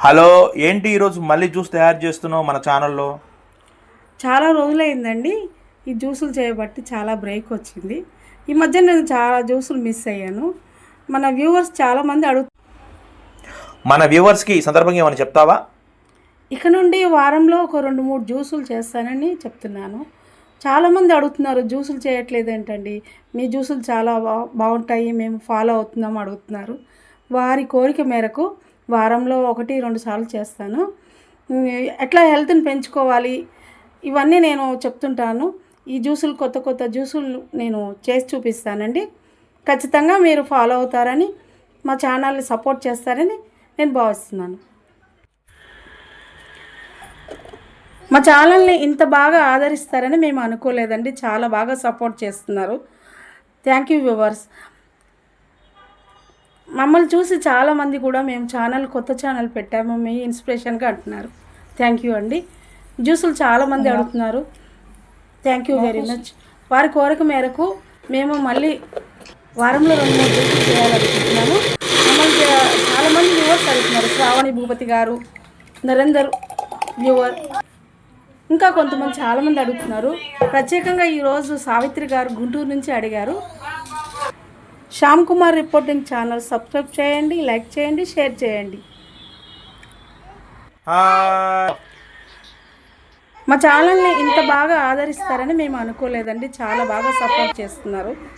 Hello, ఏంటి ఈరోజు మళ్ళీ జ్యూస్ తయారు చేస్తున్నావు మన ఛానల్లో? చాలా రోజులైందండి ఈ జ్యూసులు చేయబట్టి చాలా బ్రేక్ వచ్చింది. ఈ మధ్య నేను చాలా జ్యూసులు మిస్ అయ్యాను. మన వ్యూవర్స్ చాలామంది మన వ్యూవర్స్కి ఈ సందర్భంగా ఏమైనా చెప్తావా? ఇక నుండి వారంలో ఒక 2-3 జ్యూసులు చేస్తానని చెప్తున్నాను. చాలామంది అడుగుతున్నారు, జ్యూసులు చేయట్లేదు ఏంటండి, మీ జ్యూసులు చాలా బాగుంటాయి, మేము ఫాలో అవుతున్నాం అడుగుతున్నారు. వారి కోరిక మేరకు వారంలో 1-2 సార్లు చేస్తాను. ఎట్లా హెల్త్ని పెంచుకోవాలి ఇవన్నీ నేను చెప్తుంటాను. ఈ జ్యూసులు కొత్త కొత్త జ్యూసులు నేను చేసి చూపిస్తానండి. ఖచ్చితంగా మీరు ఫాలో అవుతారని, మా ఛానల్ని సపోర్ట్ చేస్తారని నేను భావిస్తున్నాను. మా ఛానల్ని ఇంత బాగా ఆదరిస్తారని మేము అనుకోలేదండి. చాలా బాగా సపోర్ట్ చేస్తున్నారు. Thank you viewers. మమ్మల్ని చూసి చాలామంది కూడా మేము కొత్త ఛానల్ పెట్టాము, మీ ఇన్స్పిరేషన్గా అంటున్నారు. థ్యాంక్ యూ అండి. జ్యూసులు చాలామంది అడుగుతున్నారు. Thank you very much. వారి కోరిక మేరకు మేము మళ్ళీ వారంలో 2-3 జ్యూసులు చేయాలనుకుంటున్నాము. మమ్మల్ని చాలామంది వ్యూవర్స్ అడుగుతున్నారు. శ్రావణి భూపతి గారు, నరేందర్ వ్యూవర్, ఇంకా కొంతమంది చాలామంది అడుగుతున్నారు. ప్రత్యేకంగా ఈరోజు సావిత్రి గారు గుంటూరు నుంచి అడిగారు. Shyam Kumar reporting channel subscribe చేయండి, లైక్ చేయండి, షేర్ చేయండి. మా ఛానల్ని ఇంత బాగా ఆదరిస్తారని మేము అనుకోలేదండి. చాలా బాగా సపోర్ట్ చేస్తున్నారు.